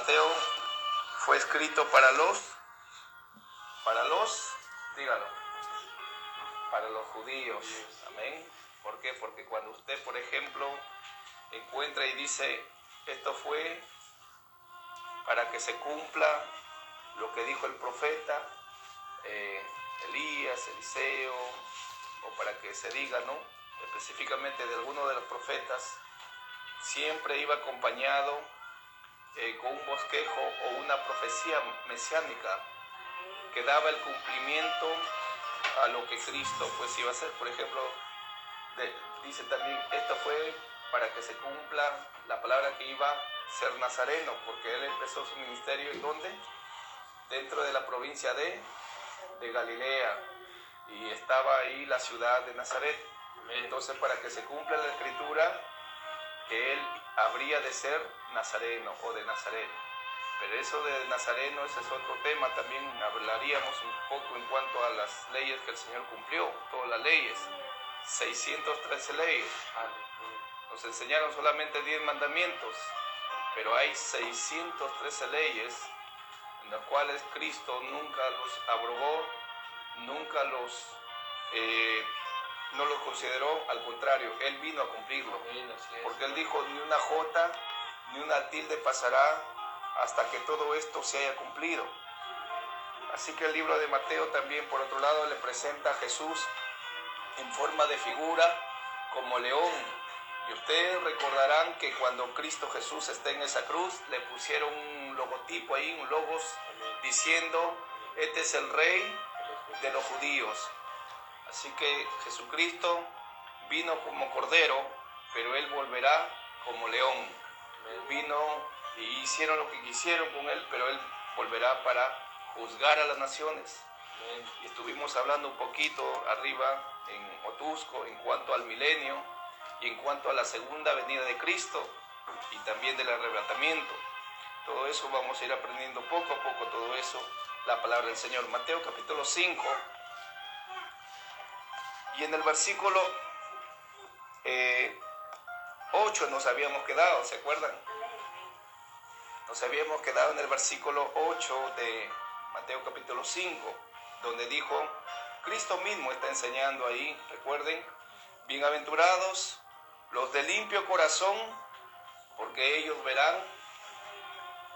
Mateo fue escrito dígalo, para los judíos. Amén. ¿Por qué? Porque cuando usted, por ejemplo, encuentra y dice, esto fue para que se cumpla lo que dijo el profeta, Elías, Eliseo, o para que se diga, ¿no?, específicamente de alguno de los profetas, siempre iba acompañado con un bosquejo o una profecía mesiánica que daba el cumplimiento a lo que Cristo pues iba a hacer. Por ejemplo, dice también, esto fue para que se cumpla la palabra que iba a ser nazareno, porque él empezó su ministerio ¿en dónde? Dentro de la provincia de Galilea, y estaba ahí la ciudad de Nazaret. Entonces, para que se cumpla la escritura, que él habría de ser nazareno o de Nazaret. Pero eso de nazareno, ese es otro tema. También hablaríamos un poco en cuanto a las leyes que el Señor cumplió, todas las leyes, 613 leyes. Nos enseñaron solamente 10 mandamientos, pero hay 613 leyes en las cuales Cristo nunca los abrogó, nunca no los consideró, al contrario, Él vino a cumplirlo, porque Él dijo, ni una jota, ni una tilde pasará hasta que todo esto se haya cumplido. Así que el libro de Mateo también, por otro lado, le presenta a Jesús en forma de figura como león. Y ustedes recordarán que cuando Cristo Jesús está en esa cruz, le pusieron un logotipo ahí, un logos, diciendo, este es el Rey de los judíos. Así que Jesucristo vino como cordero, pero Él volverá como león. Vino y hicieron lo que quisieron con Él, pero Él volverá para juzgar a las naciones. Y estuvimos hablando un poquito arriba en Otusco en cuanto al milenio y en cuanto a la segunda venida de Cristo y también del arrebatamiento. Todo eso vamos a ir aprendiendo poco a poco, todo eso, la palabra del Señor. Mateo capítulo 5, y en el versículo 8 nos habíamos quedado, ¿se acuerdan? Nos habíamos quedado en el versículo 8 de Mateo capítulo 5, donde dijo, Cristo mismo está enseñando ahí, recuerden, bienaventurados los de limpio corazón, porque ellos verán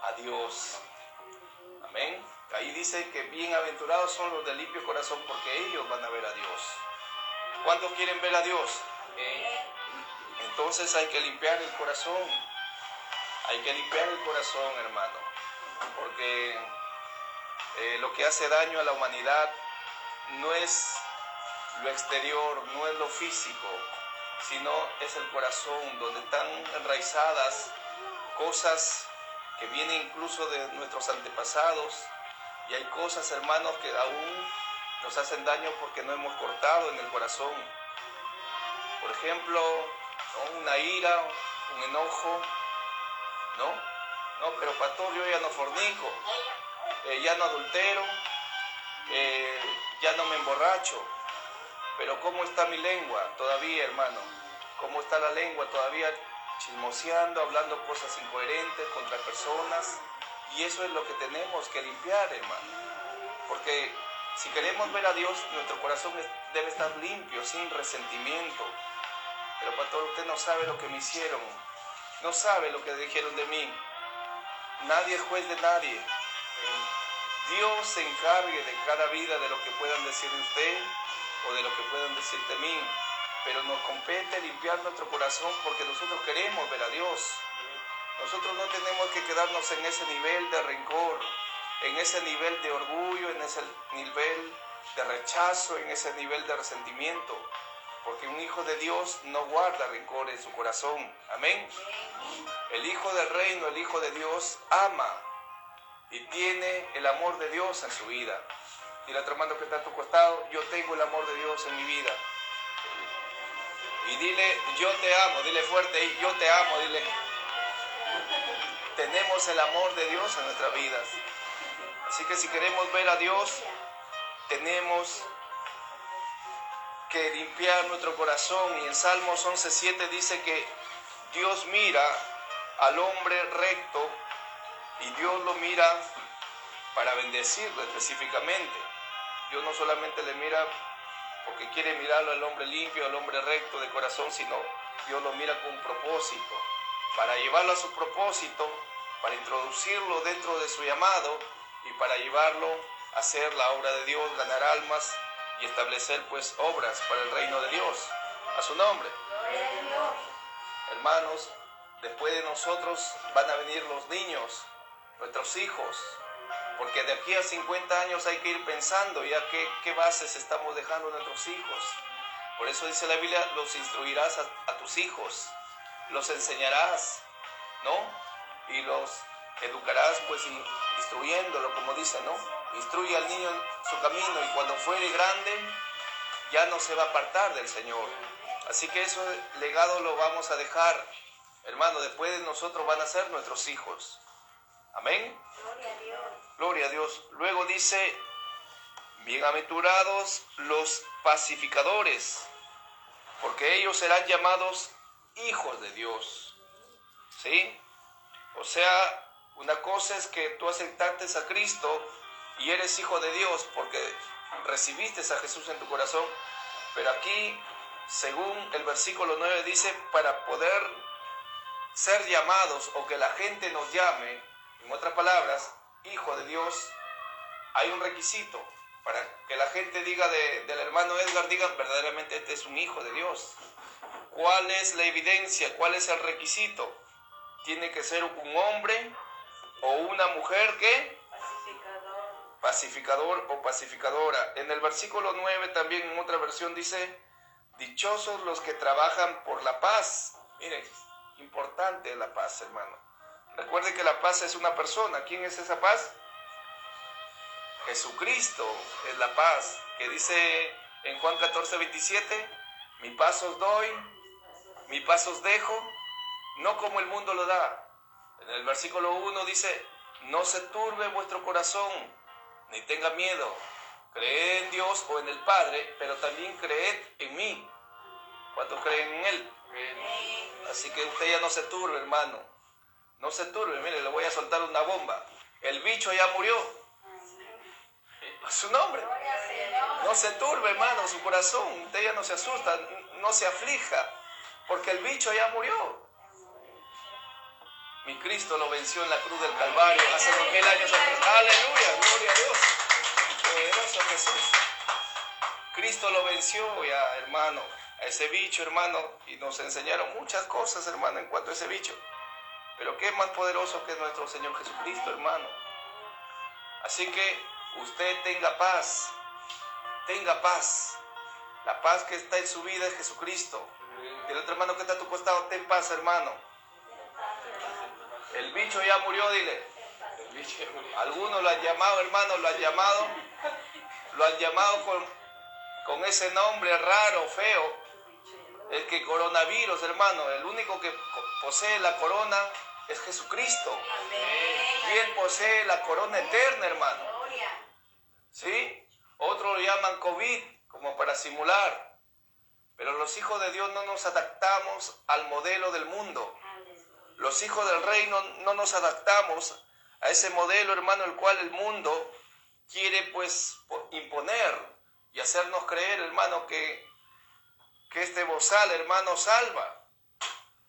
a Dios. Amén. Ahí dice que bienaventurados son los de limpio corazón, porque ellos van a ver a Dios. ¿Cuántos quieren ver a Dios? Entonces hay que limpiar el corazón. Hay que limpiar el corazón, hermano, porque lo que hace daño a la humanidad no es lo exterior, no es lo físico, sino es el corazón, donde están enraizadas cosas que vienen incluso de nuestros antepasados, y hay cosas, hermanos, que aún nos hacen daño porque no hemos cortado en el corazón. Por ejemplo, ¿no?, una ira, un enojo, no, pero pastor, yo ya no fornico, ya no adultero, ya no me emborracho. Pero ¿cómo está mi lengua todavía, hermano? ¿Cómo está la lengua todavía chismoseando, hablando cosas incoherentes contra personas? Y eso es lo que tenemos que limpiar, hermano. Porque si queremos ver a Dios, nuestro corazón debe estar limpio, sin resentimiento. Pero pastor, usted no sabe lo que me hicieron, no sabe lo que dijeron de mí. Nadie es juez de nadie. Dios se encargue de cada vida, de lo que puedan decir de usted o de lo que puedan decir de mí. Pero nos compete limpiar nuestro corazón, porque nosotros queremos ver a Dios. Nosotros no tenemos que quedarnos en ese nivel de rencor, en ese nivel de orgullo, en ese nivel de rechazo, en ese nivel de resentimiento. Porque un hijo de Dios no guarda rencor en su corazón. Amén. El hijo del reino, el hijo de Dios, ama y tiene el amor de Dios en su vida. Dile a tu hermano que está a tu costado, yo tengo el amor de Dios en mi vida. Y dile, yo te amo, dile fuerte, yo te amo, dile. Tenemos el amor de Dios en nuestras vidas. Así que si queremos ver a Dios, tenemos que limpiar nuestro corazón. Y en Salmos 11:7 dice que Dios mira al hombre recto Y Dios lo mira para bendecirlo específicamente. Dios no solamente le mira porque quiere mirarlo al hombre limpio, al hombre recto de corazón, sino Dios lo mira con un propósito, para llevarlo a su propósito, para introducirlo dentro de su llamado y para llevarlo a hacer la obra de Dios, ganar almas y establecer pues obras para el reino de Dios. A su nombre. Hermanos, después de nosotros van a venir los niños, nuestros hijos, porque de aquí a 50 años hay que ir pensando ya qué bases estamos dejando a nuestros hijos. Por eso dice la Biblia, los instruirás a tus hijos, los enseñarás, ¿no? Y los educarás pues instruyéndolo, como dice, ¿no? Instruye al niño en su camino y cuando fuere grande ya no se va a apartar del Señor. Así que ese legado lo vamos a dejar, hermano, después de nosotros van a ser nuestros hijos. Amén. Gloria a Dios. Gloria a Dios. Luego dice, bienaventurados los pacificadores, porque ellos serán llamados hijos de Dios. ¿Sí? O sea, una cosa es que tú aceptaste a Cristo y eres hijo de Dios porque recibiste a Jesús en tu corazón, pero aquí, según el versículo 9 dice, para poder ser llamados o que la gente nos llame, en otras palabras, hijo de Dios, hay un requisito para que la gente diga del hermano Edgar, digan verdaderamente este es un hijo de Dios. ¿Cuál es la evidencia? ¿Cuál es el requisito? Tiene que ser un hombre o una mujer que pacificador o pacificadora. En el versículo 9 también en otra versión dice, dichosos los que trabajan por la paz. Miren, importante la paz, hermano. Recuerde que la paz es una persona. ¿Quién es esa paz? Jesucristo es la paz, que dice en Juan 14:27, mi paz os doy, mi paz os dejo, no como el mundo lo da. En el versículo 1 dice, no se turbe vuestro corazón, ni tenga miedo. Creed en Dios o en el Padre, pero también creed en mí. ¿Cuántos creen en Él? Así que usted ya no se turbe, hermano. No se turbe, mire, le voy a soltar una bomba. El bicho ya murió. A su nombre. No se turbe, hermano, su corazón. Usted ya no se asusta, no se aflija, porque el bicho ya murió. Mi Cristo lo venció en la cruz del Calvario hace 2000 años atrás. Aleluya, gloria a Dios. Poderoso Jesús. Cristo lo venció ya, hermano, a ese bicho, hermano, y nos enseñaron muchas cosas, hermano, en cuanto a ese bicho. Pero qué más poderoso que nuestro Señor Jesucristo, hermano. Así que usted tenga paz. Tenga paz. La paz que está en su vida es Jesucristo. Y el otro hermano que está a tu costado, ten paz, hermano. El bicho ya murió, dile. Algunos lo han llamado, hermano, lo han llamado con ese nombre raro, feo. El que coronavirus, hermano, el único que posee la corona es Jesucristo. Y Él posee la corona eterna, hermano. ¿Sí? Otros lo llaman COVID, como para simular. Pero los hijos de Dios no nos adaptamos al modelo del mundo. Los hijos del reino no nos adaptamos a ese modelo, hermano, el cual el mundo quiere pues imponer y hacernos creer, hermano, que este bozal, hermano, salva.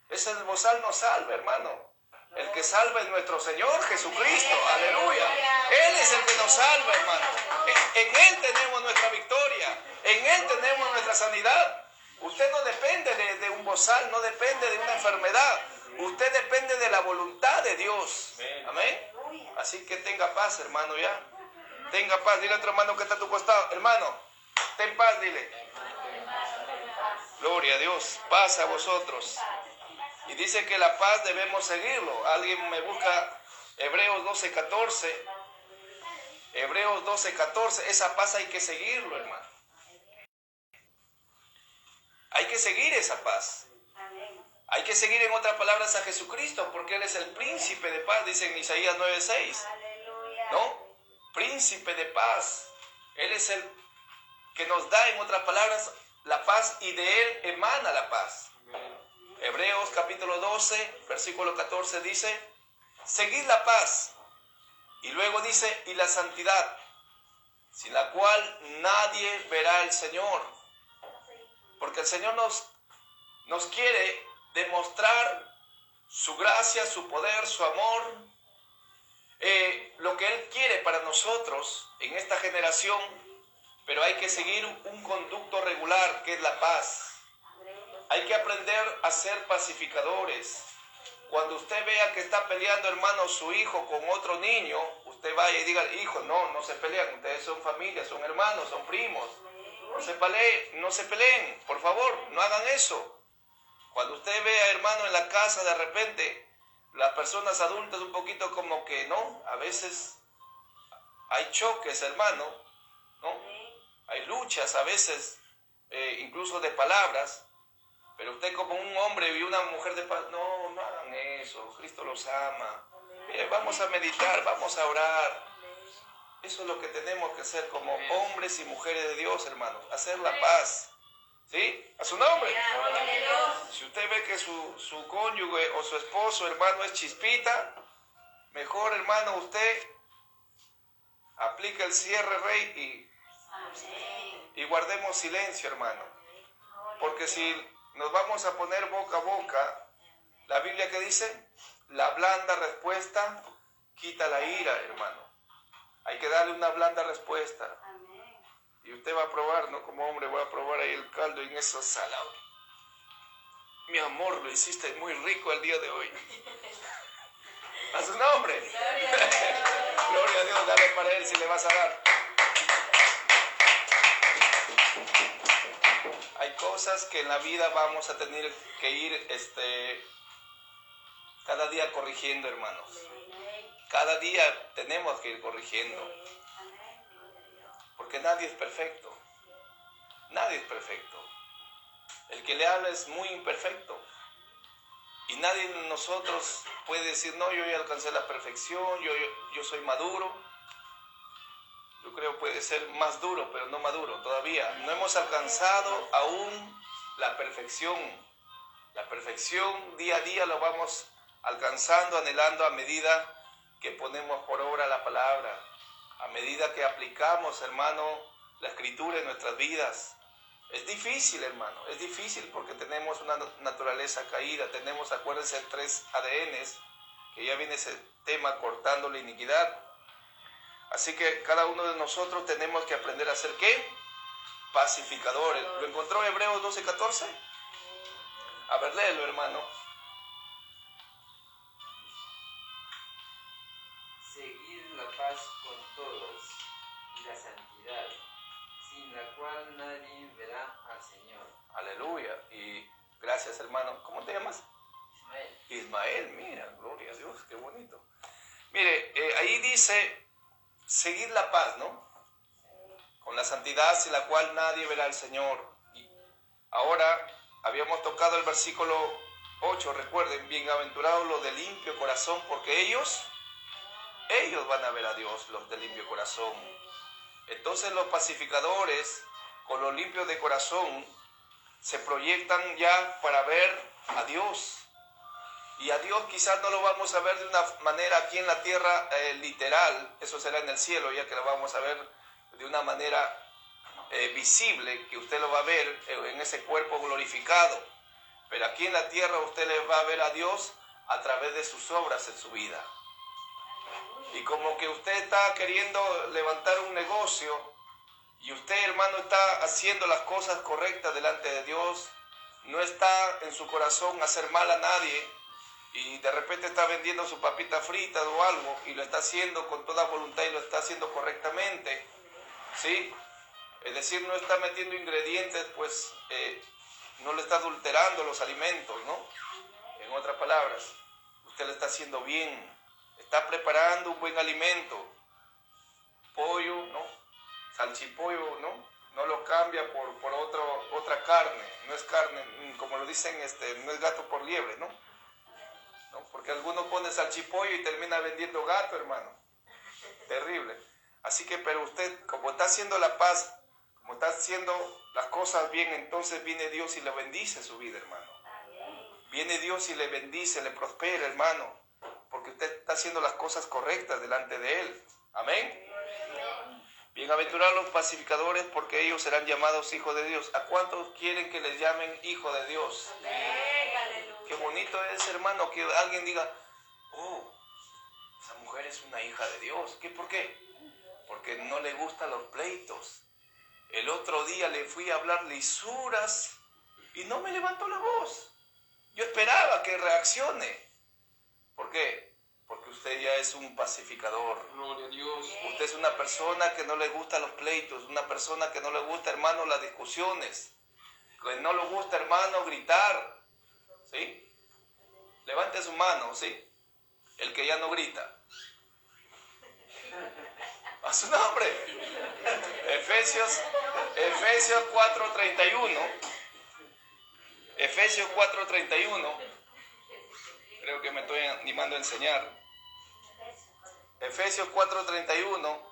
Ese bozal no salva, hermano. El que salva es nuestro Señor Jesucristo. Aleluya. Él es el que nos salva, hermano. En Él tenemos nuestra victoria. En Él tenemos nuestra sanidad. Usted no depende de un bozal, no depende de una enfermedad. Usted depende de la voluntad de Dios. Amén. Así que tenga paz, hermano, ya. Tenga paz. Dile a otro hermano que está a tu costado. Hermano, ten paz, dile. Gloria a Dios. Paz a vosotros. Y dice que la paz debemos seguirlo. Alguien me busca Hebreos 12:14. Hebreos 12:14. Esa paz hay que seguirlo, hermano. Hay que seguir esa paz. Hay que seguir, en otras palabras, a Jesucristo, porque Él es el príncipe de paz, dice en Isaías 9:6. ¿No? Príncipe de paz. Él es el que nos da, en otras palabras, la paz, y de Él emana la paz. Hebreos capítulo 12, versículo 14 dice, seguid la paz Y luego dice, y la santidad, sin la cual nadie verá al Señor. Porque el Señor nos quiere demostrar su gracia, su poder, su amor, lo que Él quiere para nosotros en esta generación, pero hay que seguir un conducto regular, que es la paz. Hay que aprender a ser pacificadores. Cuando usted vea que está peleando, hermano, su hijo con otro niño, usted vaya y diga, hijo, no se pelean, ustedes son familia, son hermanos, son primos. No se peleen, por favor, no hagan eso. Cuando usted vea, hermano, en la casa de repente, las personas adultas un poquito como que, ¿no? A veces hay choques, hermano, ¿no? Hay luchas a veces, incluso de palabras. Pero usted como un hombre y una mujer de paz, no hagan eso, Cristo los ama. Mire, vamos a meditar, vamos a orar. Eso es lo que tenemos que hacer como hombres y mujeres de Dios, hermanos, hacer la paz. ¿Sí? A su nombre. Si usted ve que su cónyuge o su esposo, hermano, es chispita, mejor, hermano, usted aplica el cierre, rey, y guardemos silencio, hermano. Porque si nos vamos a poner boca a boca, la Biblia que dice, la blanda respuesta quita la ira, hermano. Hay que darle una blanda respuesta. Y usted va a probar, ¿no? Como hombre voy a probar ahí el caldo en eso salado. Mi amor, lo hiciste muy rico el día de hoy. A su nombre. Gloria a Dios, dale para Él si le vas a dar. Hay cosas que en la vida vamos a tener que ir cada día corrigiendo, hermanos. Cada día tenemos que ir corrigiendo. Porque nadie es perfecto. Nadie es perfecto. El que le habla es muy imperfecto. Y nadie de nosotros puede decir, no, yo ya alcancé la perfección, yo soy maduro. Yo creo puede ser más duro, pero no maduro todavía. No hemos alcanzado aún la perfección. La perfección día a día lo vamos alcanzando, anhelando a medida que ponemos por obra la palabra. A medida que aplicamos, hermano, la Escritura en nuestras vidas. Es difícil, hermano, es difícil porque tenemos una naturaleza caída. Tenemos, acuérdense, 3 ADNs, que ya viene ese tema cortando la iniquidad. Así que cada uno de nosotros tenemos que aprender a ser, ¿qué? Pacificadores. ¿Lo encontró Hebreos 12:14? A ver, léelo, hermano. Seguir la paz con todos y la santidad, sin la cual nadie verá al Señor. Aleluya. Y gracias, hermano. ¿Cómo te llamas? Ismael. Ismael, mira, gloria a Dios, qué bonito. Mire, ahí dice, seguir la paz, ¿no? Con la santidad sin la cual nadie verá al Señor. Y ahora habíamos tocado el versículo 8, recuerden, bienaventurados los de limpio corazón, porque ellos van a ver a Dios, los de limpio corazón. Entonces los pacificadores, con los limpios de corazón, se proyectan ya para ver a Dios. Y a Dios quizás no lo vamos a ver de una manera aquí en la tierra literal, eso será en el cielo, ya que lo vamos a ver de una manera visible, que usted lo va a ver en ese cuerpo glorificado. Pero aquí en la tierra usted le va a ver a Dios a través de sus obras en su vida. Y como que usted está queriendo levantar un negocio y usted, hermano, está haciendo las cosas correctas delante de Dios, no está en su corazón hacer mal a nadie, y de repente está vendiendo su papita frita o algo y lo está haciendo con toda voluntad y lo está haciendo correctamente, ¿sí? Es decir, no está metiendo ingredientes, pues no le está adulterando los alimentos, ¿no? En otras palabras, usted lo está haciendo bien, está preparando un buen alimento, pollo, ¿no? Salchipollo, ¿no? No lo cambia por otra carne, no es carne, como lo dicen, no es gato por liebre, ¿no? ¿No? Porque alguno pone salchipollo y termina vendiendo gato, hermano. Terrible. Así que, pero usted, como está haciendo la paz, como está haciendo las cosas bien, entonces viene Dios y le bendice su vida, hermano. Viene Dios y le bendice, le prospera, hermano. Porque porque usted está haciendo las cosas correctas delante de Él. Amén. Bienaventurados los pacificadores, porque ellos serán llamados hijos de Dios. ¿A cuántos quieren que les llamen hijo de Dios? Qué bonito es, hermano, que alguien diga, oh, esa mujer es una hija de Dios. ¿Por qué? Porque no le gustan los pleitos. El otro día le fui a hablar lisuras y no me levantó la voz. Yo esperaba que reaccione. ¿Por qué? Porque usted ya es un pacificador. Gloria a Dios. Usted es una persona que no le gustan los pleitos, una persona que no le gusta, hermano, las discusiones, que no le gusta, hermano, gritar. ¿Sí? Levante su mano, ¿sí? El que ya no grita. A su nombre. Efesios 4:31. Efesios 4:31. Creo que me estoy animando a enseñar. Efesios 4:31.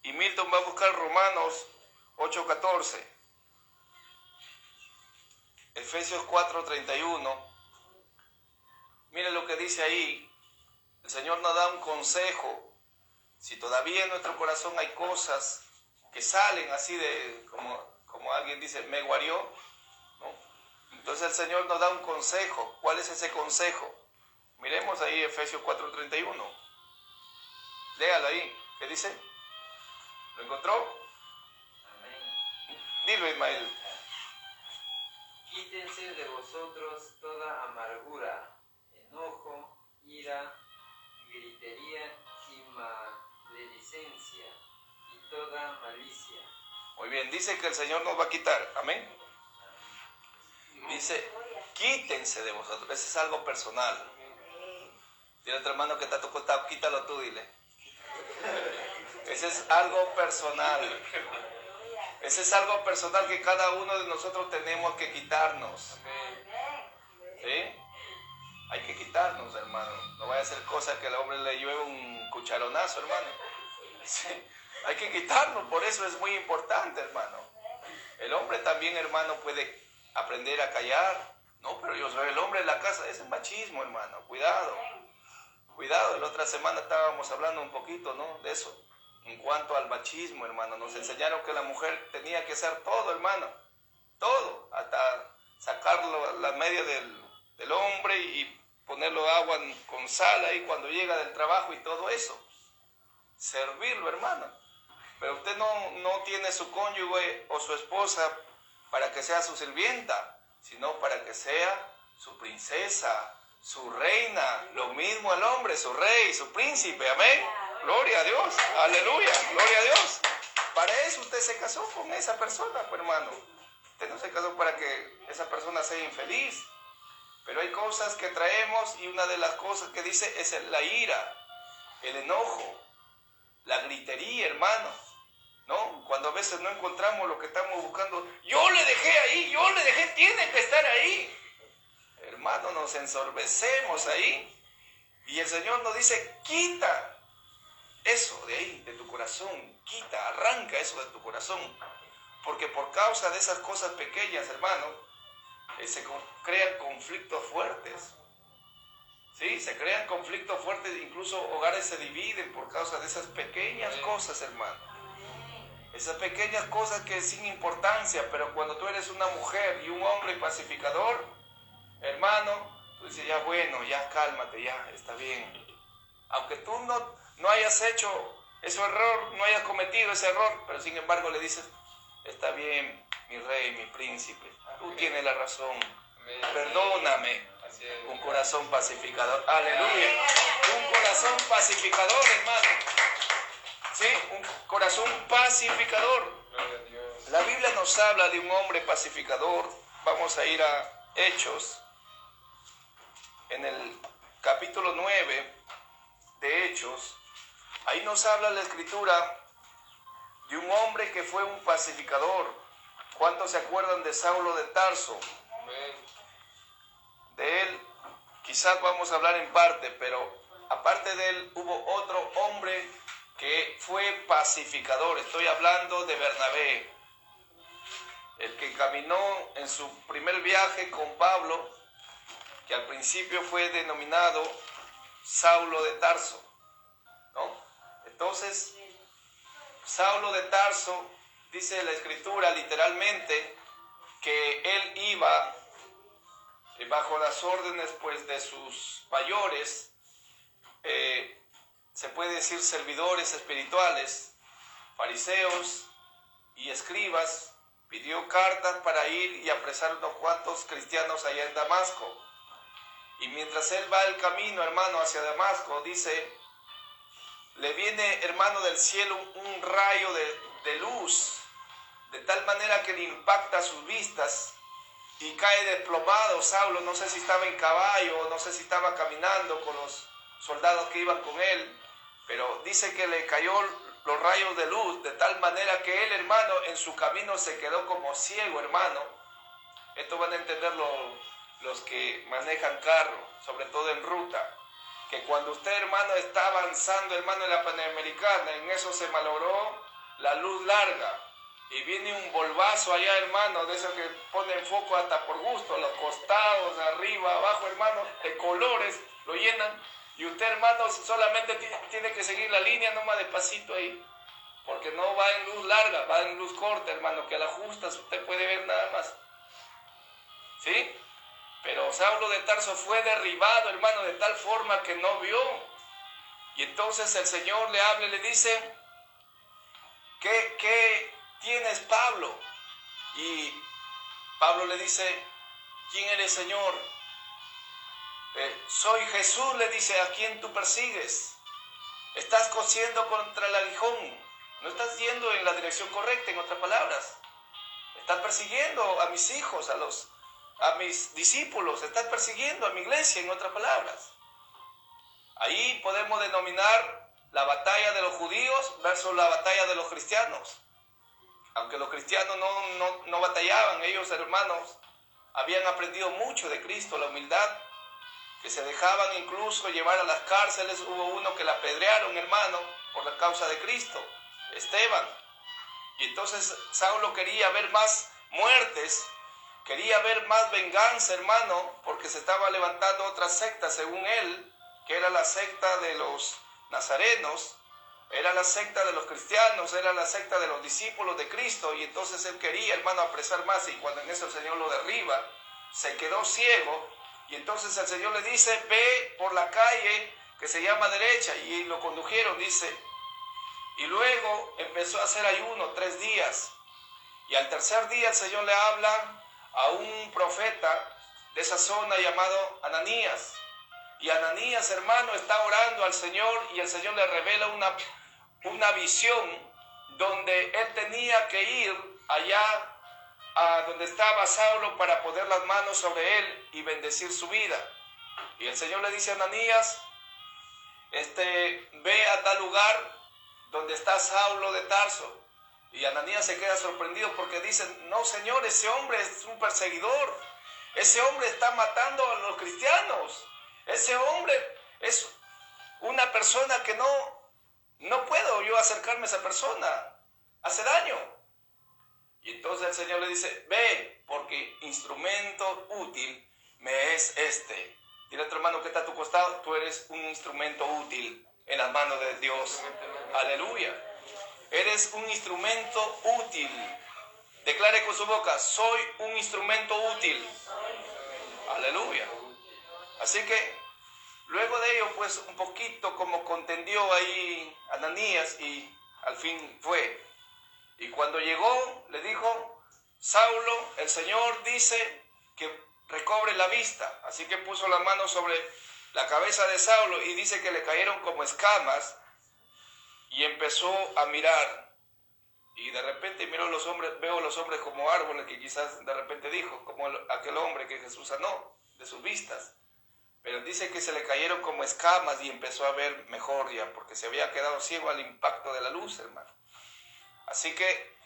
Y Milton va a buscar Romanos 8:14. Efesios 4:31. Mire lo que dice ahí. El Señor nos da un consejo. Si todavía en nuestro corazón hay cosas que salen así de, como alguien dice, me guarió, ¿no? Entonces el Señor nos da un consejo. ¿Cuál es ese consejo? Miremos ahí Efesios 4:31. Léalo ahí. ¿Qué dice? ¿Lo encontró? Amén. Dilo, Ismael. Quítense de vosotros toda amargura, enojo, ira, gritería y maledicencia y toda malicia. Muy bien, dice que el Señor nos va a quitar. Amén. Dice, quítense de vosotros. Ese es algo personal. Dile a tu hermano que está a tu costado, quítalo tú, dile. Ese es algo personal. Ese es algo personal que cada uno de nosotros tenemos que quitarnos. ¿Sí? Hay que quitarnos, hermano. No vaya a ser cosa que el hombre le lleve un cucharonazo, hermano. Sí. Hay que quitarnos, por eso es muy importante, hermano. El hombre también, hermano, puede aprender a callar. No, pero yo soy el hombre de la casa. Ese es machismo, hermano. Cuidado. Cuidado. La otra semana estábamos hablando un poquito, ¿no? De eso. En cuanto al machismo, hermano. Nos enseñaron que la mujer tenía que hacer todo, hermano. Todo. Hasta sacarlo a la media del hombre y ponerlo agua con sal ahí cuando llega del trabajo y todo eso. Servirlo, hermano. Pero usted no tiene su cónyuge o su esposa para que sea su sirvienta, sino para que sea su princesa, su reina. Lo mismo al hombre, su rey, su príncipe. Amén. Gloria a Dios. Aleluya. Gloria a Dios. Para eso usted se casó con esa persona, pues, hermano. Usted no se casó para que esa persona sea infeliz. Pero hay cosas que traemos y una de las cosas que dice es la ira, el enojo, la gritería, hermano, ¿no? Cuando a veces no encontramos lo que estamos buscando, yo le dejé ahí, tiene que estar ahí. Hermano, nos ensorbecemos ahí y el Señor nos dice, quita eso de ahí, de tu corazón, quita, arranca eso de tu corazón, porque por causa de esas cosas pequeñas, hermano, se crean conflictos fuertes. Sí, se crean conflictos fuertes, incluso hogares se dividen por causa de esas pequeñas cosas, hermano. Esas pequeñas cosas que sin importancia, pero cuando tú eres una mujer y un hombre pacificador, hermano, tú dices, ya bueno, ya cálmate, ya está bien. Aunque tú no hayas hecho ese error, no hayas cometido ese error, pero sin embargo le dices, está bien, mi rey, mi príncipe, tú tienes la razón, perdóname. Un corazón pacificador, aleluya, un corazón pacificador, hermano, sí, un corazón pacificador. La Biblia nos habla de un hombre pacificador. Vamos a ir a Hechos, en el capítulo 9 de Hechos. Ahí nos habla la Escritura de un hombre que fue un pacificador. ¿Cuántos se acuerdan de Saulo de Tarso? De él quizás vamos a hablar en parte, pero aparte de él hubo otro hombre que fue pacificador. Estoy hablando de Bernabé, el que caminó en su primer viaje con Pablo que al principio fue denominado Saulo de Tarso, ¿no? Entonces, Saulo de Tarso, dice la Escritura literalmente, que él iba bajo las órdenes pues de sus mayores, se puede decir servidores espirituales, fariseos y escribas. Pidió cartas para ir y apresar unos cuantos cristianos allá en Damasco. Y mientras él va el camino, hermano, hacia Damasco, dice, le viene, hermano, del cielo un rayo de luz, de tal manera que le impacta sus vistas y cae desplomado. Saulo, no sé si estaba en caballo, no sé si estaba caminando con los soldados que iban con él, pero dice que le cayó los rayos de luz, de tal manera que él, hermano, en su camino se quedó como ciego, hermano. Esto van a entender los que manejan carro, sobre todo en ruta, que cuando usted, hermano, está avanzando, hermano, en la Panamericana, en eso se malogró la luz larga, y viene un volvazo allá, hermano, de esos que ponen foco hasta por gusto, los costados, arriba, abajo, hermano, de colores, lo llenan, y usted, hermano, solamente tiene que seguir la línea nomás despacito ahí, porque no va en luz larga, va en luz corta, hermano, que a la justa usted puede ver nada más, ¿sí? Pero Saulo de Tarso fue derribado, hermano, de tal forma que no vio. Y entonces el Señor le habla y le dice, ¿qué tienes, Pablo? Y Pablo le dice, ¿quién eres, Señor? Soy Jesús, le dice, ¿a quién tú persigues? Estás cosiendo contra el aguijón. No estás yendo en la dirección correcta, en otras palabras. Estás persiguiendo a mis hijos, a mis discípulos, estás persiguiendo a mi iglesia, en otras palabras. Ahí podemos denominar la batalla de los judíos versus la batalla de los cristianos. Aunque los cristianos no batallaban, ellos, hermanos, habían aprendido mucho de Cristo, la humildad, que se dejaban incluso llevar a las cárceles. Hubo uno que la apedrearon, hermano, por la causa de Cristo, Esteban. Y entonces Saulo quería ver más muertes, quería ver más venganza, hermano, porque se estaba levantando otra secta, según él, que era la secta de los nazarenos, era la secta de los cristianos, era la secta de los discípulos de Cristo, y entonces él quería, hermano, apresar más, y cuando en eso el Señor lo derriba, se quedó ciego, y entonces el Señor le dice, ve por la calle que se llama derecha, y lo condujeron, dice, y luego empezó a hacer ayuno 3 días, y al tercer día el Señor le habla a un profeta de esa zona llamado Ananías, y Ananías, hermano, está orando al Señor, y el Señor le revela una visión donde él tenía que ir allá a donde estaba Saulo para poner las manos sobre él y bendecir su vida. Y el Señor le dice a Ananías, ve a tal lugar donde está Saulo de Tarso. Y Ananías se queda sorprendido porque dice, no, Señor, ese hombre es un perseguidor, ese hombre está matando a los cristianos, ese hombre es una persona que no puedo yo acercarme a esa persona, hace daño. Y entonces el Señor le dice, ve, porque instrumento útil me es este. Dile a tu hermano que está a tu costado, tú eres un instrumento útil en las manos de Dios. Aleluya. Eres un instrumento útil. Declare con su boca, soy un instrumento útil. Aleluya. Así que luego de ello, pues un poquito como contendió ahí Ananías y al fin fue. Y cuando llegó, le dijo, Saulo, el Señor dice que recobre la vista. Así que puso la mano sobre la cabeza de Saulo y dice que le cayeron como escamas y empezó a mirar. Y de repente veo los hombres como árboles, que quizás de repente dijo, como aquel hombre que Jesús sanó de sus vistas. Pero dice que se le cayeron como escamas y empezó a ver mejor ya, porque se había quedado ciego al impacto de la luz, hermano. Así que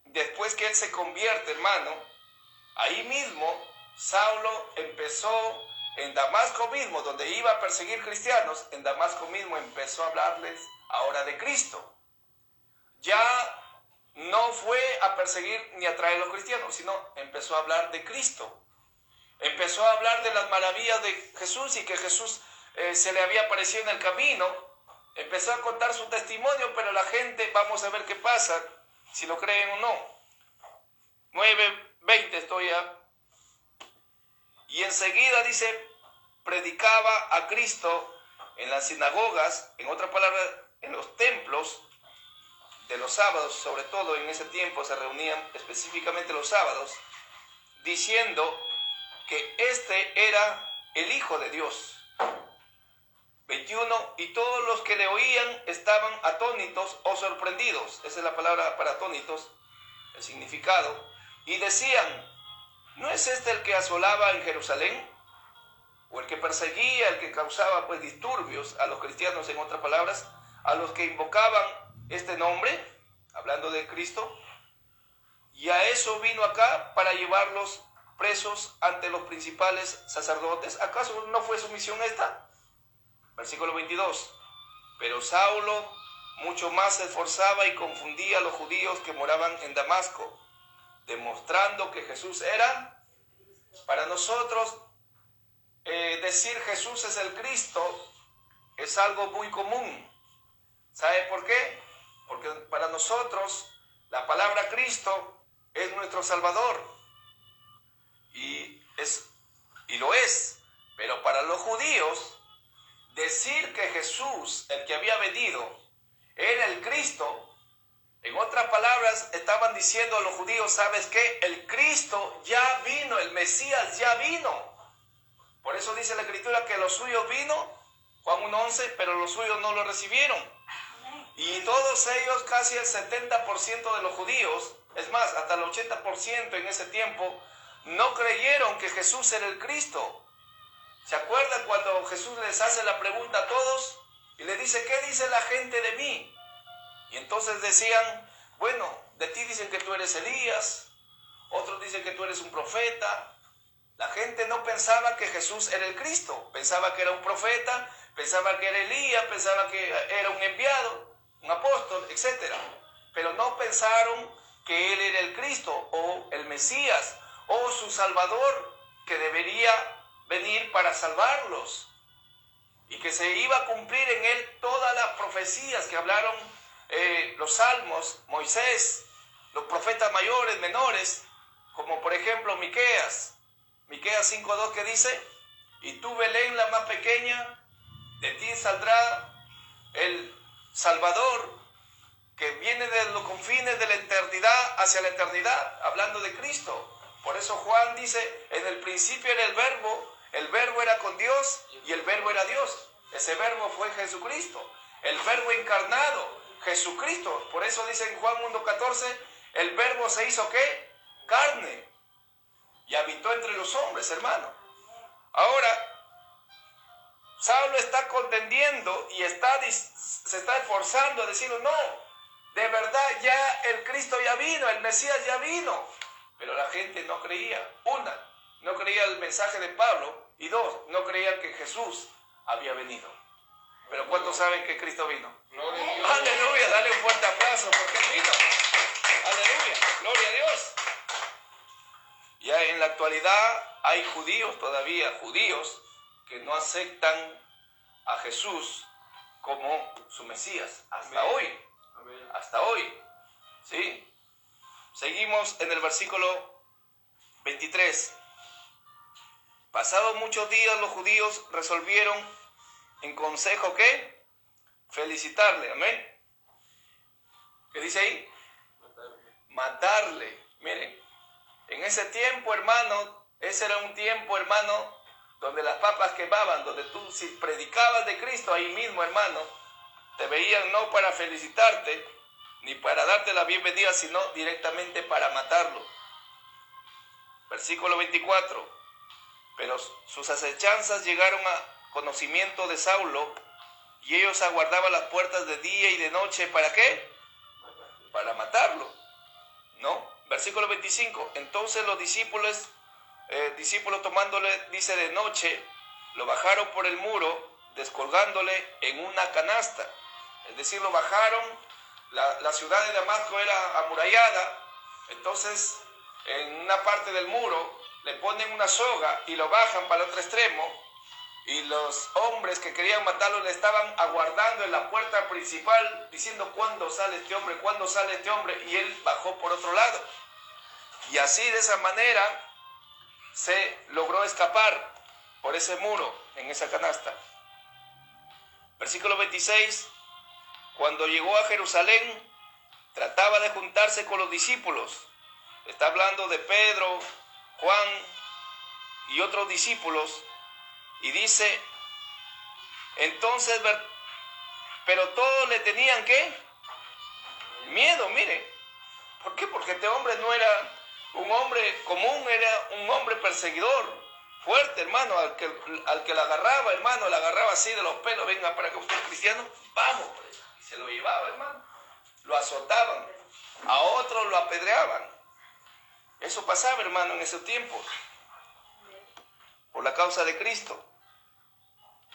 después que él se convierte, hermano, ahí mismo Saulo empezó en Damasco mismo, donde iba a perseguir cristianos, en Damasco mismo empezó a hablarles ahora de Cristo. Ya no fue a perseguir ni a traer a los cristianos, sino empezó a hablar de Cristo. empezó a hablar de las maravillas de Jesús y que Jesús se le había aparecido en el camino. Empezó a contar su testimonio, pero la gente, vamos a ver qué pasa, si lo creen o no. 9:20 estoy ya. Y enseguida dice, predicaba a Cristo en las sinagogas, en otra palabra, en los templos de los sábados, sobre todo en ese tiempo se reunían específicamente los sábados, diciendo que este era el Hijo de Dios. 21, y todos los que le oían estaban atónitos o sorprendidos, esa es la palabra para atónitos, el significado, y decían, ¿no es este el que asolaba en Jerusalén? O el que perseguía, el que causaba pues disturbios a los cristianos, en otras palabras, a los que invocaban este nombre, hablando de Cristo, y a eso vino acá para llevarlos presos ante los principales sacerdotes. ¿Acaso no fue su misión esta? Versículo 22. Pero Saulo mucho más se esforzaba y confundía a los judíos que moraban en Damasco, demostrando que Jesús era, para nosotros, decir Jesús es el Cristo es algo muy común. ¿Sabe por qué? Porque para nosotros la palabra Cristo es nuestro Salvador y lo es, pero para los judíos decir que Jesús, el que había venido, era el Cristo, en otras palabras estaban diciendo a los judíos, ¿sabes qué? El Cristo ya vino, el Mesías ya vino. Por eso dice la Escritura que los suyos vino, Juan 1:11, pero los suyos no lo recibieron. Y todos ellos, casi el 70% de los judíos, es más, hasta el 80% en ese tiempo, no creyeron que Jesús era el Cristo. ¿Se acuerdan cuando Jesús les hace la pregunta a todos? Y les dice, ¿qué dice la gente de mí? Y entonces decían, bueno, de ti dicen que tú eres Elías, otros dicen que tú eres un profeta. La gente no pensaba que Jesús era el Cristo, pensaba que era un profeta, pensaba que era Elías, pensaba que era un enviado, un apóstol, etc. Pero no pensaron que él era el Cristo o el Mesías o su Salvador, que debería venir para salvarlos y que se iba a cumplir en él todas las profecías que hablaron los salmos, Moisés, los profetas mayores, menores, como por ejemplo Miqueas 5:2, que dice, y tú, Belén, la más pequeña, de ti saldrá el Salvador, que viene de los confines de la eternidad hacia la eternidad, hablando de Cristo. Por eso Juan dice, en el principio era el verbo era con Dios y el verbo era Dios. Ese verbo fue Jesucristo, el verbo encarnado, Jesucristo. Por eso dice en Juan 1:14, el verbo se hizo ¿qué? Carne y habitó entre los hombres, hermano. Ahora, Saulo está contendiendo y se está esforzando a decirlo, no, de verdad ya el Cristo ya vino, el Mesías ya vino. Pero la gente no creía. Una, no creía el mensaje de Pablo, y dos, no creían que Jesús había venido. Pero ¿cuántos saben que Cristo vino? Aleluya, dale un fuerte aplauso porque Él vino. Aleluya, gloria a Dios. Ya en la actualidad hay judíos todavía, judíos, que no aceptan a Jesús como su Mesías. Hasta Amén. Hoy. Amén. Hasta hoy. ¿Sí? Seguimos en el versículo 23. Pasados muchos días los judíos resolvieron en consejo ¿qué? Felicitarle. Amén. ¿Qué dice ahí? Matarle. Miren. En ese tiempo, hermano, ese era un tiempo, hermano, donde las papas quemaban, donde tú si predicabas de Cristo ahí mismo, hermano, te veían no para felicitarte, ni para darte la bienvenida, sino directamente para matarlo. Versículo 24. Pero sus acechanzas llegaron a conocimiento de Saulo, y ellos aguardaban las puertas de día y de noche, ¿para qué? Para matarlo, ¿no? Versículo 25, entonces los discípulos tomándole, dice, de noche, lo bajaron por el muro, descolgándole en una canasta. Es decir, lo bajaron, la ciudad de Damasco era amurallada, entonces en una parte del muro le ponen una soga y lo bajan para el otro extremo, y los hombres que querían matarlo le estaban aguardando en la puerta principal, diciendo: ¿cuándo sale este hombre? ¿Cuándo sale este hombre? Y él bajó por otro lado. Y así, de esa manera, se logró escapar por ese muro, en esa canasta. Versículo 26, cuando llegó a Jerusalén, trataba de juntarse con los discípulos. Está hablando de Pedro, Juan y otros discípulos. Y dice, entonces, pero todos le tenían, ¿qué? Miedo, mire. ¿Por qué? Porque este hombre no era un hombre común, era un hombre perseguidor, fuerte, hermano, al que la agarraba, hermano, la agarraba así de los pelos: venga, para que usted es cristiano, vamos, pues. Y se lo llevaba, hermano. Lo azotaban, a otros lo apedreaban. Eso pasaba, hermano, en esos tiempos, por la causa de Cristo.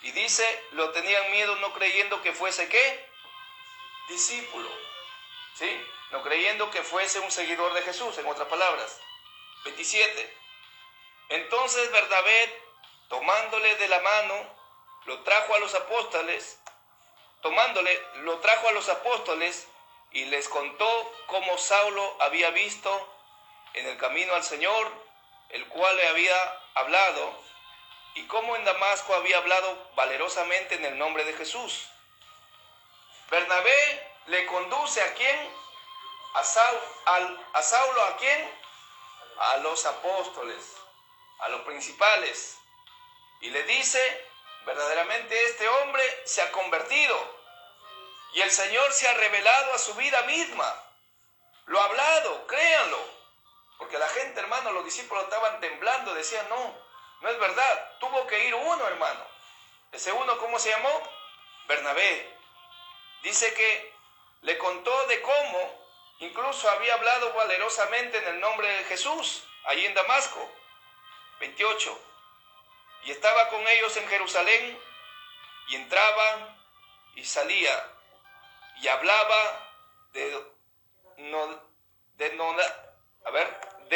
Y dice, lo tenían miedo, no creyendo que fuese, ¿qué? Discípulo, ¿sí? No creyendo que fuese un seguidor de Jesús, en otras palabras. 27. Entonces Bernabé, tomándole de la mano, lo trajo a los apóstoles, y les contó cómo Saulo había visto en el camino al Señor, el cual le había hablado, y cómo en Damasco había hablado valerosamente en el nombre de Jesús. Bernabé le conduce ¿a quién? A Saulo, ¿a quién? A los apóstoles, a los principales. Y le dice, verdaderamente este hombre se ha convertido y el Señor se ha revelado a su vida misma. Lo ha hablado, créanlo. Porque la gente, hermano, los discípulos estaban temblando, decían, no es verdad. Tuvo que ir uno, hermano. Ese uno, ¿cómo se llamó? Bernabé. Dice que le contó de cómo incluso había hablado valerosamente en el nombre de Jesús, allí en Damasco. 28. Y estaba con ellos en Jerusalén, y entraba y salía, y hablaba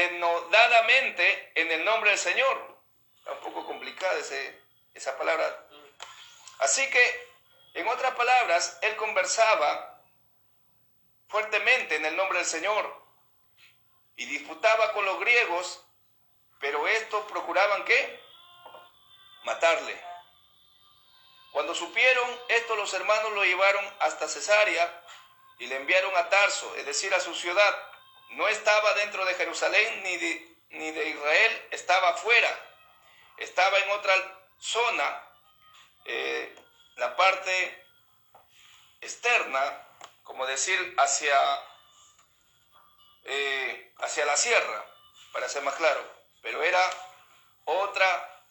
denodadamente en el nombre del Señor. Está un poco complicada esa palabra. Así que, en otras palabras, él conversaba fuertemente en el nombre del Señor y disputaba con los griegos, pero estos procuraban, ¿qué? Matarle. Cuando supieron esto, los hermanos lo llevaron hasta Cesarea y le enviaron a Tarso, es decir, a su ciudad. No estaba dentro de Jerusalén ni de Israel, estaba fuera. Estaba en otra zona, la parte externa, como decir, hacia la sierra, para ser más claro. Pero era otra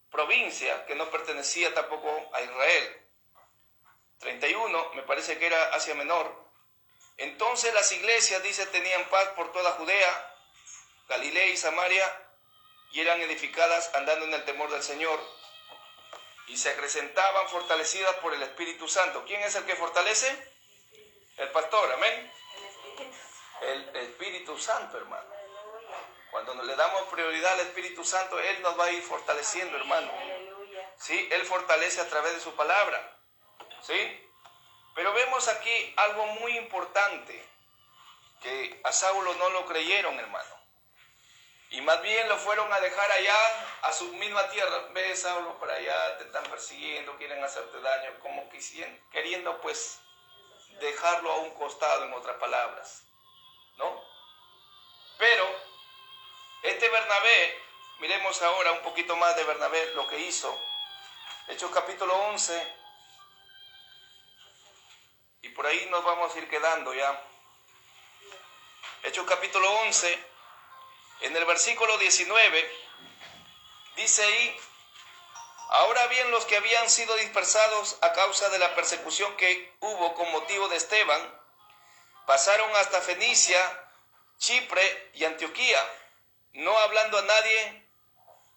provincia que no pertenecía tampoco a Israel. 31, me parece que era Asia Menor. Entonces las iglesias, dice, tenían paz por toda Judea, Galilea y Samaria, y eran edificadas andando en el temor del Señor, y se acrecentaban fortalecidas por el Espíritu Santo. ¿Quién es el que fortalece? El pastor, amén. El Espíritu Santo, hermano. Cuando le damos prioridad al Espíritu Santo, Él nos va a ir fortaleciendo, hermano. ¿Sí? Él fortalece a través de su palabra. ¿Sí? Pero vemos aquí algo muy importante, que a Saulo no lo creyeron, hermano. Y más bien lo fueron a dejar allá, a su misma tierra. Ve, Saulo, para allá te están persiguiendo, quieren hacerte daño, como queriendo pues dejarlo a un costado, en otras palabras, ¿no? Pero este Bernabé, miremos ahora un poquito más de Bernabé, lo que hizo. Hechos capítulo 11, y por ahí nos vamos a ir quedando ya. Hechos capítulo 11, en el versículo 19, dice ahí: ahora bien, los que habían sido dispersados a causa de la persecución que hubo con motivo de Esteban, pasaron hasta Fenicia, Chipre y Antioquía, no hablando a nadie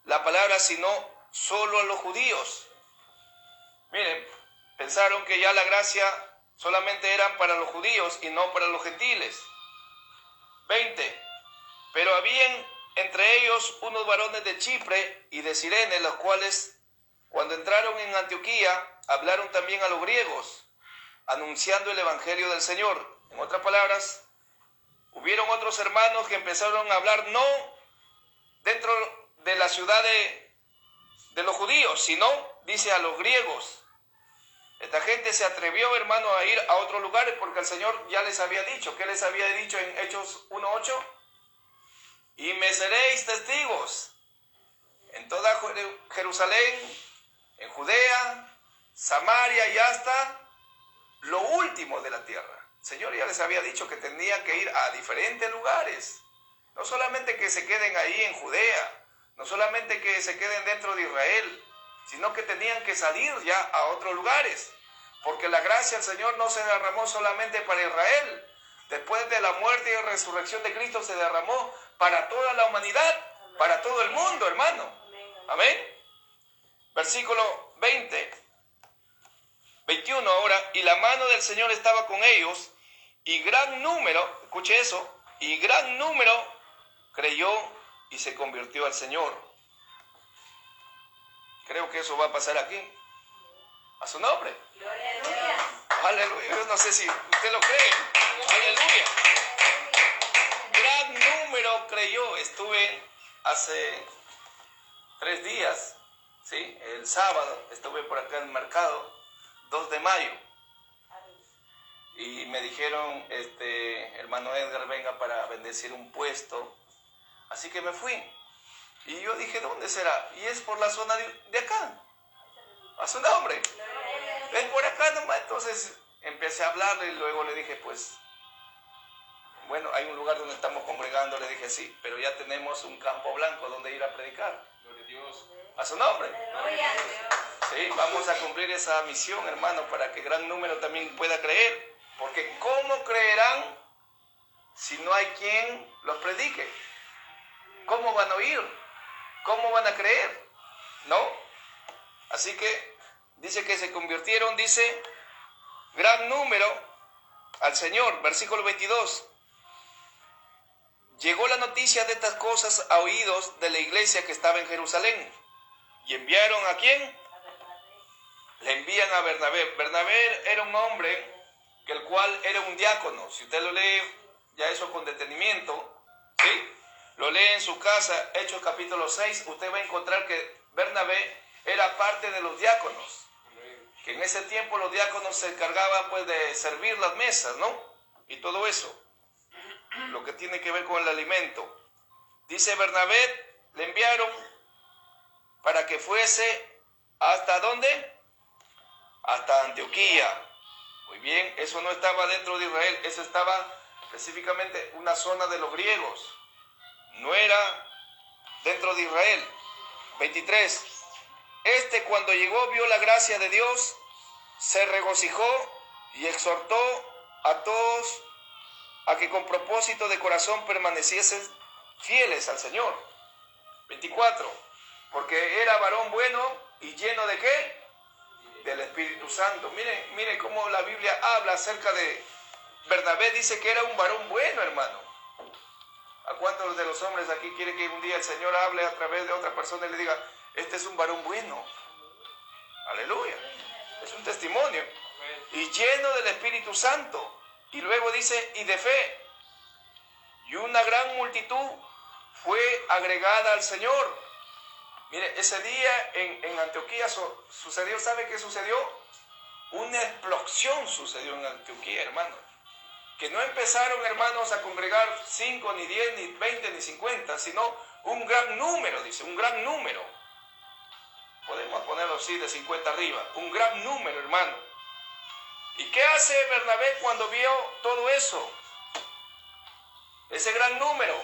la palabra, sino solo a los judíos. Miren, pensaron que ya la gracia solamente era para los judíos y no para los gentiles. 20. Pero habían entre ellos unos varones de Chipre y de Cirene, los cuales, cuando entraron en Antioquía, hablaron también a los griegos, anunciando el evangelio del Señor. En otras palabras, hubieron otros hermanos que empezaron a hablar no dentro de la ciudad de los judíos, sino, dice, a los griegos. Esta gente se atrevió, hermano, a ir a otros lugares porque el Señor ya les había dicho. ¿Qué les había dicho en Hechos 1:8? Y me seréis testigos en toda Jerusalén, en Judea, Samaria y hasta lo último de la tierra. El Señor ya les había dicho que tenían que ir a diferentes lugares. No solamente que se queden ahí en Judea, no solamente que se queden dentro de Israel, sino que tenían que salir ya a otros lugares. Porque la gracia del Señor no se derramó solamente para Israel. Después de la muerte y resurrección de Cristo se derramó para toda la humanidad, para todo el mundo, hermano. Amén. Versículo 21 ahora. Y la mano del Señor estaba con ellos, y gran número, escuche eso, y gran número creyó y se convirtió al Señor. Creo que eso va a pasar aquí. A su nombre. Aleluya. Aleluya. Yo no sé si usted lo cree. Aleluya. Gran número creyó. Estuve hace 3 días, ¿sí? El sábado estuve por acá en el mercado, 2 de mayo. Y me dijeron, hermano Edgar, venga para bendecir un puesto. Así que me fui. Y yo dije, ¿dónde será? Y es por la zona de acá. A su nombre. Es por acá nomás. Entonces empecé a hablarle y luego le dije, pues, bueno, hay un lugar donde estamos congregando. Le dije, sí, pero ya tenemos un campo blanco donde ir a predicar. Gloria a Dios. A su nombre. Aleluya. Sí, vamos a cumplir esa misión, hermano, para que gran número también pueda creer. Porque ¿cómo creerán si no hay quien los predique? ¿Cómo van a oír? ¿Cómo van a creer? ¿No? Así que dice que se convirtieron, dice, gran número al Señor. Versículo 22. Llegó la noticia de estas cosas a oídos de la iglesia que estaba en Jerusalén. ¿Y enviaron a quién? Le envían a Bernabé. Bernabé era un hombre que el cual era un diácono. Si usted lo lee ya eso con detenimiento, ¿sí? Lo lee en su casa, Hechos capítulo 6, usted va a encontrar que Bernabé era parte de los diáconos. Que en ese tiempo los diáconos se encargaban pues de servir las mesas, ¿no? Y todo eso, lo que tiene que ver con el alimento. Dice Bernabé, le enviaron para que fuese ¿hasta dónde? Hasta Antioquía. Muy bien, eso no estaba dentro de Israel, eso estaba específicamente una zona de los griegos. No era dentro de Israel. 23. Cuando llegó vio la gracia de Dios, se regocijó y exhortó a todos a que con propósito de corazón permaneciesen fieles al Señor. 24. Porque era varón bueno y lleno de ¿qué? Del Espíritu Santo. Miren cómo la Biblia habla acerca de Bernabé. Dice que era un varón bueno, hermano. ¿A cuántos de los hombres aquí quiere que un día el Señor hable a través de otra persona y le diga, este es un varón bueno? Aleluya. Es un testimonio. Y lleno del Espíritu Santo. Y luego dice, y de fe. Y una gran multitud fue agregada al Señor. Mire, ese día en Antioquía sucedió, ¿sabe qué sucedió? Una explosión sucedió en Antioquía, hermano. Que no empezaron, hermanos, a congregar 5, ni 10, ni 20, ni 50, sino un gran número, dice, un gran número. Podemos ponerlo así, de 50 arriba, un gran número, hermano. ¿Y qué hace Bernabé cuando vio todo eso? Ese gran número.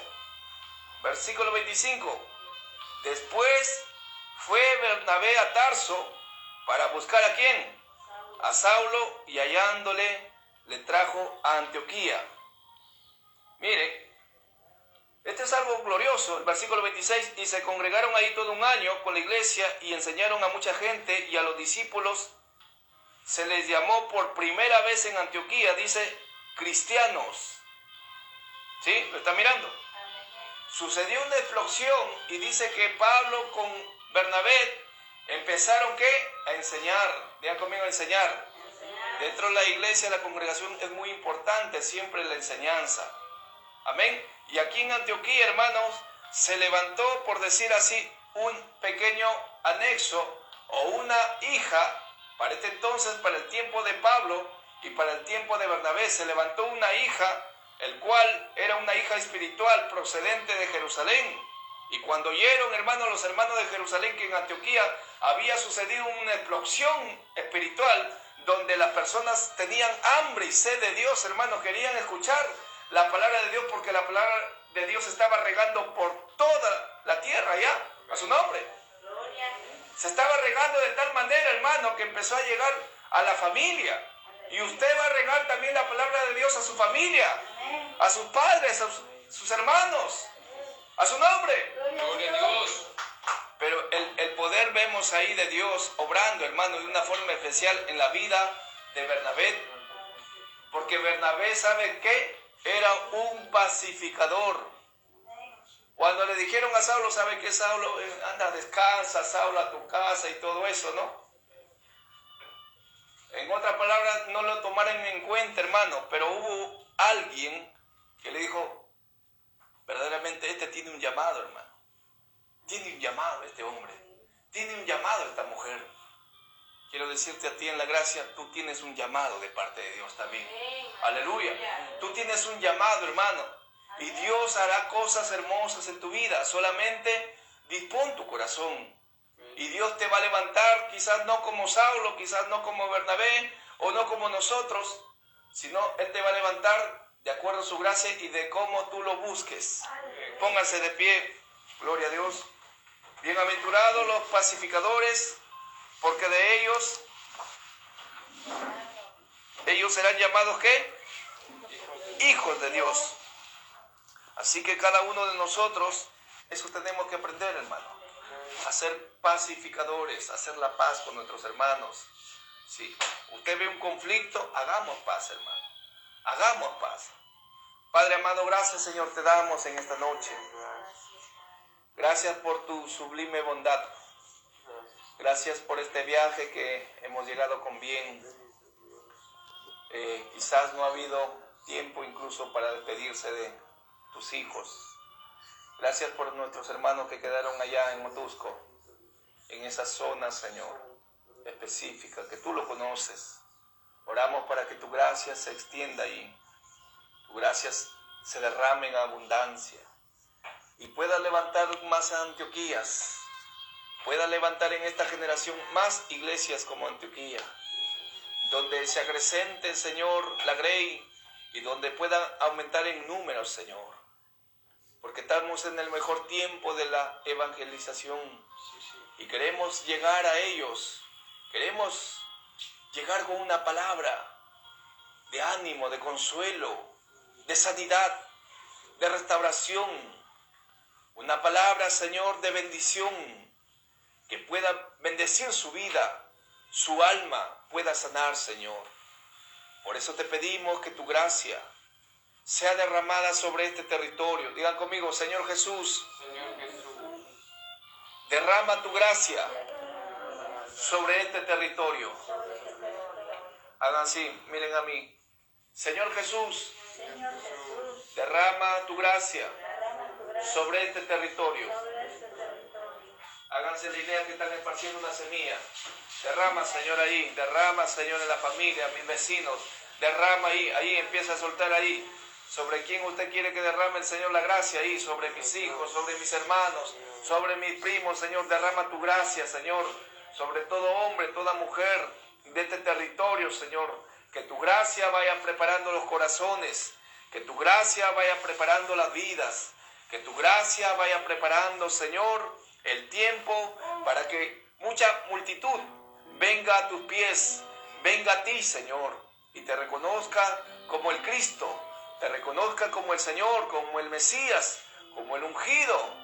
Versículo 25. Después fue Bernabé a Tarso para buscar ¿a quién? A Saulo, y hallándole le trajo a Antioquía. Mire, este es algo glorioso, el versículo 26, y se congregaron ahí todo un año con la iglesia y enseñaron a mucha gente, y a los discípulos se les llamó por primera vez en Antioquía, dice, cristianos. ¿Sí? ¿Lo está mirando? sucedió una explosión y dice que Pablo con Bernabé empezaron ¿qué? A enseñar. Digan conmigo, a enseñar. Dentro de la iglesia, la congregación es muy importante siempre la enseñanza. Amén. Y aquí en Antioquía, hermanos, se levantó, por decir así, un pequeño anexo o una hija. Para este entonces, para el tiempo de Pablo y para el tiempo de Bernabé, se levantó una hija, el cual era una hija espiritual procedente de Jerusalén. Y cuando oyeron, hermanos, los hermanos de Jerusalén, que en Antioquía había sucedido una explosión espiritual, donde las personas tenían hambre y sed de Dios, hermanos, querían escuchar la palabra de Dios, porque la palabra de Dios estaba regando por toda la tierra ya, a su nombre. Se estaba regando de tal manera, hermano, que empezó a llegar a la familia. Y usted va a regar también la palabra de Dios a su familia, a sus padres, a sus hermanos, a su nombre. Gloria a Dios. Pero el poder vemos ahí de Dios obrando, hermano, de una forma especial en la vida de Bernabé. Porque Bernabé, ¿sabe qué? Era un pacificador. Cuando le dijeron a Saulo, ¿sabe qué, Saulo? Anda, descansa, Saulo, a tu casa y todo eso, ¿no? En otras palabras, no lo tomaron en cuenta, hermano, pero hubo alguien que le dijo, verdaderamente este tiene un llamado, hermano. Tiene un llamado este hombre. Tiene un llamado esta mujer. Quiero decirte a ti en la gracia, tú tienes un llamado de parte de Dios también. Aleluya. Tú tienes un llamado, hermano. Y Dios hará cosas hermosas en tu vida. Solamente dispón tu corazón. Y Dios te va a levantar, quizás no como Saulo, quizás no como Bernabé, o no como nosotros, sino Él te va a levantar de acuerdo a su gracia y de cómo tú lo busques. Pónganse de pie. Gloria a Dios. Bienaventurados los pacificadores, porque de ellos serán llamados ¿qué? Hijos de Dios. Así que cada uno de nosotros, eso tenemos que aprender, hermano, a ser pacificadores, a hacer la paz con nuestros hermanos. Si usted ve un conflicto, hagamos paz, hermano. Hagamos paz. Padre amado, gracias, Señor, te damos en esta noche. Gracias por tu sublime bondad. Gracias por este viaje que hemos llegado con bien. Quizás no ha habido tiempo incluso para despedirse de tus hijos. Gracias por nuestros hermanos que quedaron allá en Motusco, en esa zona, Señor, específica, que tú lo conoces. Oramos para que tu gracia se extienda ahí, tu gracia se derrame en abundancia y pueda levantar más Antioquías, pueda levantar en esta generación más iglesias como Antioquía, donde se acrecente, Señor, la grey y donde pueda aumentar en números, Señor. Porque estamos en el mejor tiempo de la evangelización y queremos llegar a ellos. Queremos llegar con una palabra de ánimo, de consuelo, de sanidad, de restauración. Una palabra, Señor, de bendición que pueda bendecir su vida, su alma pueda sanar, Señor. Por eso te pedimos que tu gracia sea derramada sobre este territorio. Digan conmigo, Señor Jesús, derrama tu gracia sobre este territorio. Hagan así, miren a mí. Señor Jesús, derrama tu gracia sobre este territorio. Háganse la idea que están esparciendo una semilla. Derrama, Señor, ahí. Derrama, Señor, en la familia, mis vecinos. Derrama ahí empieza a soltar ahí. Sobre quién usted quiere que derrame el Señor la gracia ahí, sobre mis hijos, sobre mis hermanos, sobre mis primos, Señor, derrama tu gracia, Señor, sobre todo hombre, toda mujer de este territorio, Señor, que tu gracia vaya preparando los corazones, que tu gracia vaya preparando las vidas, que tu gracia vaya preparando, Señor, el tiempo para que mucha multitud venga a tus pies, venga a ti, Señor, y te reconozca como el Cristo, te reconozca como el Señor, como el Mesías, como el ungido,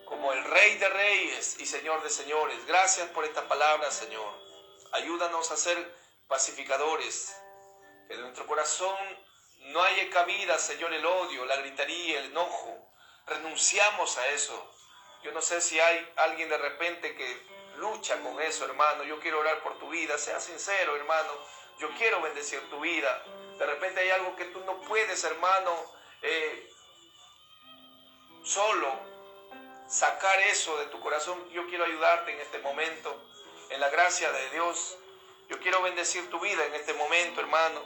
como el Rey de Reyes y Señor de Señores. Gracias por esta palabra, Señor. Ayúdanos a ser pacificadores, que en nuestro corazón no haya cabida, Señor, el odio, la gritería, el enojo, renunciamos a eso. Yo no sé si hay alguien de repente que lucha con eso, hermano. Yo quiero orar por tu vida. Sea sincero, hermano. Yo quiero bendecir tu vida. De repente hay algo que tú no puedes, hermano, solo sacar eso de tu corazón. Yo quiero ayudarte en este momento, en la gracia de Dios. Yo quiero bendecir tu vida en este momento, hermano.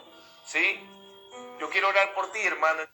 ¿Sí? Yo quiero orar por ti, hermano.